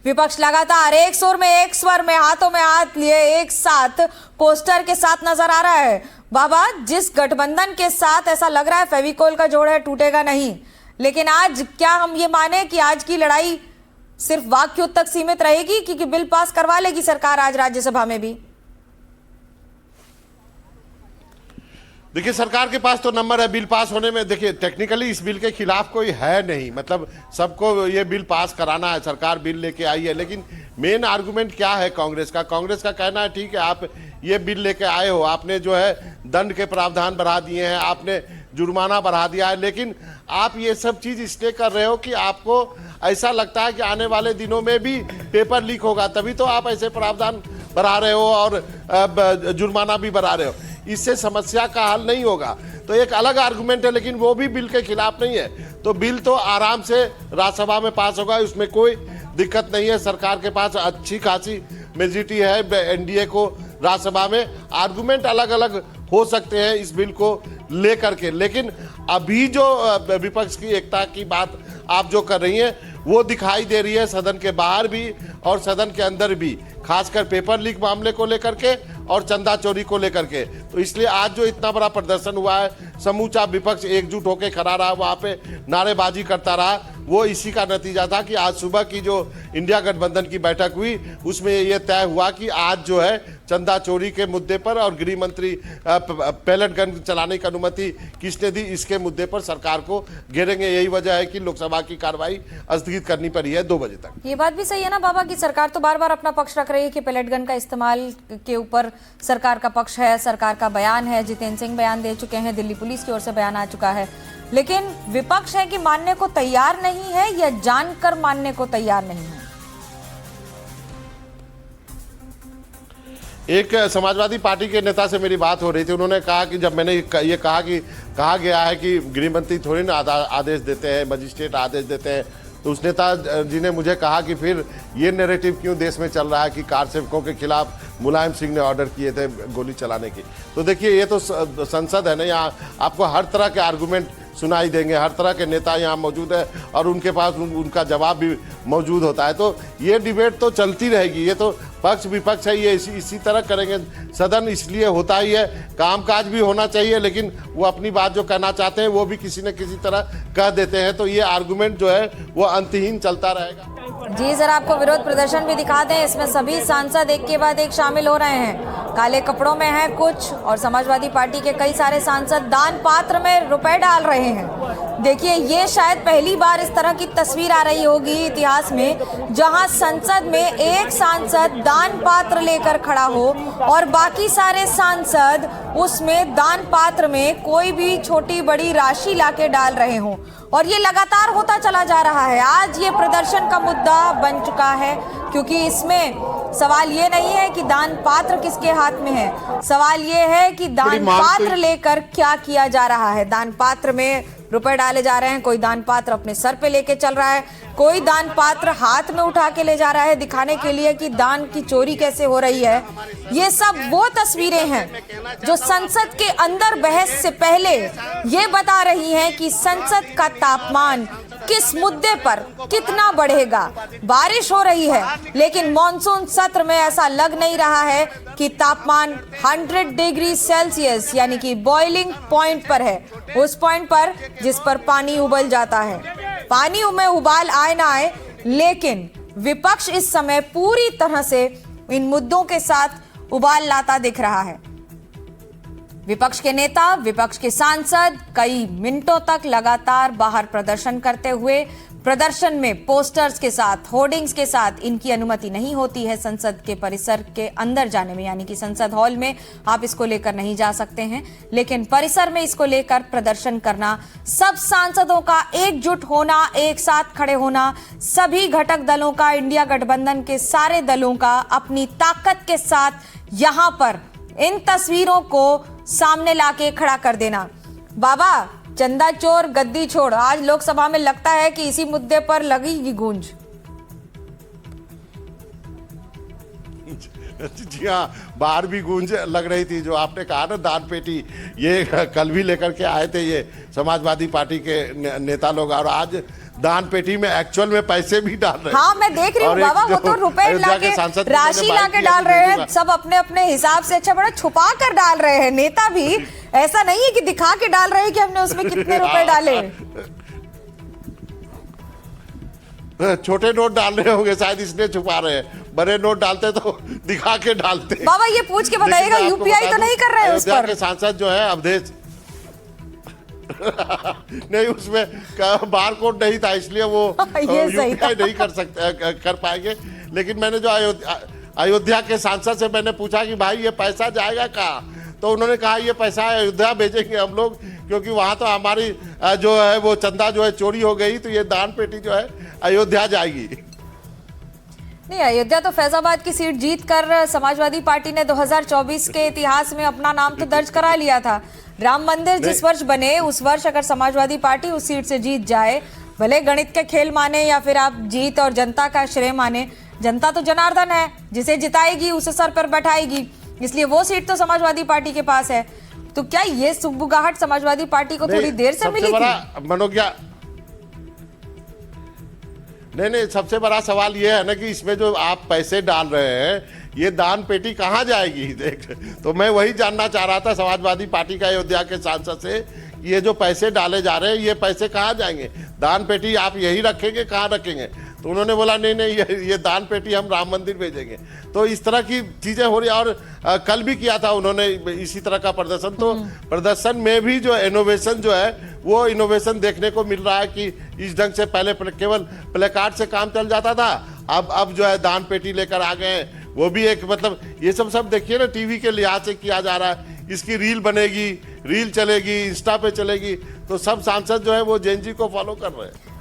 विपक्ष लगातार एक सुर में, एक स्वर में, हाथों में हाथ लिए एक साथ पोस्टर के साथ नजर आ रहा है। बाबा, जिस गठबंधन के साथ ऐसा लग रहा है फेविकोल का जोड़ है, टूटेगा नहीं, लेकिन आज क्या हम ये माने कि आज की लड़ाई सिर्फ वाक्यों तक सीमित रहेगी कि बिल पास करवा लेगी सरकार आज राज्यसभा में भी? देखिए, सरकार के पास तो नंबर है बिल पास होने में। देखिए, टेक्निकली इस बिल के खिलाफ कोई है नहीं, मतलब सबको ये बिल पास कराना है, सरकार बिल लेके आई है। लेकिन मेन आर्गुमेंट क्या है कांग्रेस का? कांग्रेस का कहना है ठीक है, आप ये बिल लेके आए हो, आपने जो है दंड के प्रावधान बढ़ा दिए हैं, आपने जुर्माना बढ़ा दिया है, लेकिन आप ये सब चीज़ इसलिए कर रहे हो कि आपको ऐसा लगता है कि आने वाले दिनों में भी पेपर लीक होगा, तभी तो आप ऐसे प्रावधान बढ़ा रहे हो और जुर्माना भी बढ़ा रहे हो। इससे समस्या का हल नहीं होगा। तो एक अलग आर्गुमेंट है, लेकिन वो भी बिल के खिलाफ नहीं है। तो बिल तो आराम से राज्यसभा में पास होगा, उसमें कोई दिक्कत नहीं है। सरकार के पास अच्छी खासी मेजॉरिटी है एनडीए को राज्यसभा में। आर्गुमेंट अलग अलग हो सकते हैं इस बिल को लेकर के, लेकिन अभी जो विपक्ष की एकता की बात आप जो कर रही हैं वो दिखाई दे रही है सदन के बाहर भी और सदन के अंदर भी, खासकर पेपर लीक मामले को लेकर के और चंदा चोरी को लेकर के। तो इसलिए आज जो इतना बड़ा प्रदर्शन हुआ है, समूचा विपक्ष एकजुट होकर खड़ा रहा, वहाँ पे नारेबाजी करता रहा, वो इसी का नतीजा था कि आज सुबह की जो इंडिया गठबंधन की बैठक हुई उसमें ये तय हुआ कि आज जो है चंदा चोरी के मुद्दे पर और गृह मंत्री पैलेट गन चलाने की अनुमति किसने दी, इसके मुद्दे पर सरकार को घेरेंगे। यही वजह है कि लोकसभा की कार्रवाई स्थगित करनी पड़ी है 2 बजे तक। ये बात भी सही है ना बाबा कि सरकार तो बार बार अपना पक्ष रख रही है कि पैलेट गन का इस्तेमाल के ऊपर सरकार का पक्ष है, सरकार का बयान है, जितेंद्र सिंह बयान दे चुके हैं, दिल्ली पुलिस की ओर से बयान आ चुका है, लेकिन विपक्ष है कि मानने को तैयार नहीं है या जानकर मानने को तैयार नहीं है। एक समाजवादी पार्टी के नेता से मेरी बात हो रही थी, उन्होंने कहा कि जब मैंने ये कहा कि कहा गया है कि गृह मंत्री थोड़ी ना आदेश देते हैं, मजिस्ट्रेट आदेश देते हैं, तो उस नेता जी ने मुझे कहा कि फिर ये नैरेटिव क्यों देश में चल रहा है कि कार सेवकों के खिलाफ मुलायम सिंह ने ऑर्डर किए थे गोली चलाने की। तो देखिए, ये तो संसद है ना, यहाँ आपको हर तरह के आर्गुमेंट सुनाई देंगे, हर तरह के नेता यहाँ मौजूद है और उनके पास उनका जवाब भी मौजूद होता है। तो ये डिबेट तो चलती रहेगी, ये तो पक्ष विपक्ष है, ये इसी तरह करेंगे। सदन इसलिए होता ही है, कामकाज भी होना चाहिए, लेकिन वो अपनी बात जो कहना चाहते हैं वो भी किसी न किसी तरह कह देते हैं। तो ये आर्गुमेंट जो है वो अंतहीन चलता रहेगा। जी जरा आपको विरोध प्रदर्शन भी दिखा दें, इसमें सभी सांसद एक के बाद एक शामिल हो रहे हैं। काले कपड़ों में हैं कुछ और समाजवादी पार्टी के कई सारे सांसद दान पात्र में रुपए डाल रहे हैं। देखिए, ये शायद पहली बार इस तरह की तस्वीर आ रही होगी इतिहास में जहां संसद में एक सांसद दान पात्र लेकर खड़ा हो और बाकी सारे सांसद उसमें दान पात्र में कोई भी छोटी बड़ी राशि लाके डाल रहे हों, और ये लगातार होता चला जा रहा है। आज ये प्रदर्शन का मुद्दा बन चुका है, क्योंकि इसमें सवाल ये नहीं है कि दान पात्र किसके हाथ में है, सवाल ये है कि दान पात्र लेकर क्या किया जा रहा है। दान पात्र में रुपए डाले जा रहे हैं, कोई दान पात्र अपने सर पे लेके चल रहा है, कोई दान पात्र हाथ में उठा के ले जा रहा है दिखाने के लिए कि दान की चोरी कैसे हो रही है। ये सब वो तस्वीरें हैं जो संसद के अंदर बहस से पहले ये बता रही हैं कि संसद का तापमान किस मुद्दे पर कितना बढ़ेगा। बारिश हो रही है, लेकिन मॉनसून सत्र में ऐसा लग नहीं रहा है कि तापमान 100 डिग्री सेल्सियस यानी कि बॉइलिंग पॉइंट पर है, उस पॉइंट पर जिस पर पानी उबल जाता है। पानी में उबाल आए ना आए, लेकिन विपक्ष इस समय पूरी तरह से इन मुद्दों के साथ उबाल लाता दिख रहा है। विपक्ष के नेता, विपक्ष के सांसद कई मिनटों तक लगातार बाहर प्रदर्शन करते हुए, प्रदर्शन में पोस्टर्स के साथ, होर्डिंग्स के साथ, इनकी अनुमति नहीं होती है संसद के परिसर के अंदर जाने में, यानी कि संसद हॉल में आप इसको लेकर नहीं जा सकते हैं, लेकिन परिसर में इसको लेकर प्रदर्शन करना, सब सांसदों का एकजुट होना, एक साथ खड़े होना, सभी घटक दलों का, इंडिया गठबंधन के सारे दलों का अपनी ताकत के साथ यहां पर इन तस्वीरों को सामने लाके खड़ा कर देना। बाबा, चंदा चोर गद्दी छोड़, आज लोकसभा में लगता है कि इसी मुद्दे पर लगेगी गूंज। जी हाँ, बाहर भी गूंज लग रही थी। जो आपने कहा ना दान पेटी, ये कल भी लेकर के आए थे ये समाजवादी पार्टी के नेता लोग, और आज दान पेटी में एक्चुअल में पैसे भी डाल रहे हैं। हाँ मैं देख रही हूँ और एक बाबा, वो जो तो रुपए अयोध्या के लाके सांसद की राशि मैंने बात लाके की, डाल अभी रहे हैं, देखूंगा। सब अपने अपने हिसाब से अच्छा बड़ा छुपा कर डाल रहे हैं। नेता भी ऐसा नहीं है कि दिखा के डाल रहे हैं कि हमने उसमें कितने रुपए डाले। छोटे नोट डाल रहे होंगे शायद, इसलिए छुपा रहे हैं। बड़े नोट डालते तो दिखा के डालते। बाबा ये पूछ के बताइएगा, लेकिन मैं आपको यूपीआई बता तो नहीं कर रहे हैं उस अयोध्या पर? के सांसद जो है अवधेश नहीं, उसमें बार कोड नहीं था, इसलिए वो ये सही था। यूपीआई नहीं कर पाएंगे। लेकिन मैंने जो अयोध्या के सांसद से मैंने पूछा कि भाई ये पैसा जाएगा कहाँ, तो उन्होंने कहा ये पैसा अयोध्या भेजेंगे हम लोग, क्योंकि वहां तो हमारी जो है वो चंदा जो है चोरी हो गई, तो ये दान पेटी जो है अयोध्या जाएगी। नहीं, अयोध्या तो फैजाबाद की सीट जीत कर समाजवादी पार्टी ने 2024 के इतिहास में अपना नाम तो दर्ज करा लिया था। राम मंदिर जिस वर्ष बने उस वर्ष अगर समाजवादी पार्टी उस सीट से जीत जाए, भले गणित के खेल माने या फिर आप जीत और जनता का श्रेय माने, जनता तो जनार्दन है, जिसे जिताएगी उसे सर पर बैठाएगी, इसलिए वो सीट तो समाजवादी पार्टी के पास है। तो क्या ये सुगबुगाहट समाजवादी पार्टी को थोड़ी देर से मिली थी? मनोज्ञा नहीं, सबसे बड़ा सवाल ये है ना कि इसमें जो आप पैसे डाल रहे हैं ये दान पेटी कहाँ जाएगी? देख, तो मैं वही जानना चाह रहा था समाजवादी पार्टी का अयोध्या के सांसद से, ये जो पैसे डाले जा रहे हैं ये पैसे कहाँ जाएंगे? दान पेटी आप यही रखेंगे, कहाँ रखेंगे? तो उन्होंने बोला नहीं ये दान पेटी हम राम मंदिर भेजेंगे। तो इस तरह की चीजें हो रही है। और कल भी किया था उन्होंने इसी तरह का प्रदर्शन। तो प्रदर्शन में भी जो इनोवेशन जो है वो इनोवेशन देखने को मिल रहा है कि इस ढंग से पहले केवल प्लेकार्ड से काम चल जाता था, अब जो है दान पेटी लेकर आ गए हैं। वो भी एक मतलब ये सब देखिए ना, टीवी के लिहाज से किया जा रहा है। इसकी रील बनेगी, रील चलेगी, इंस्टा पे चलेगी, तो सब सांसद जो है वो जैन जी को फॉलो कर रहे हैं।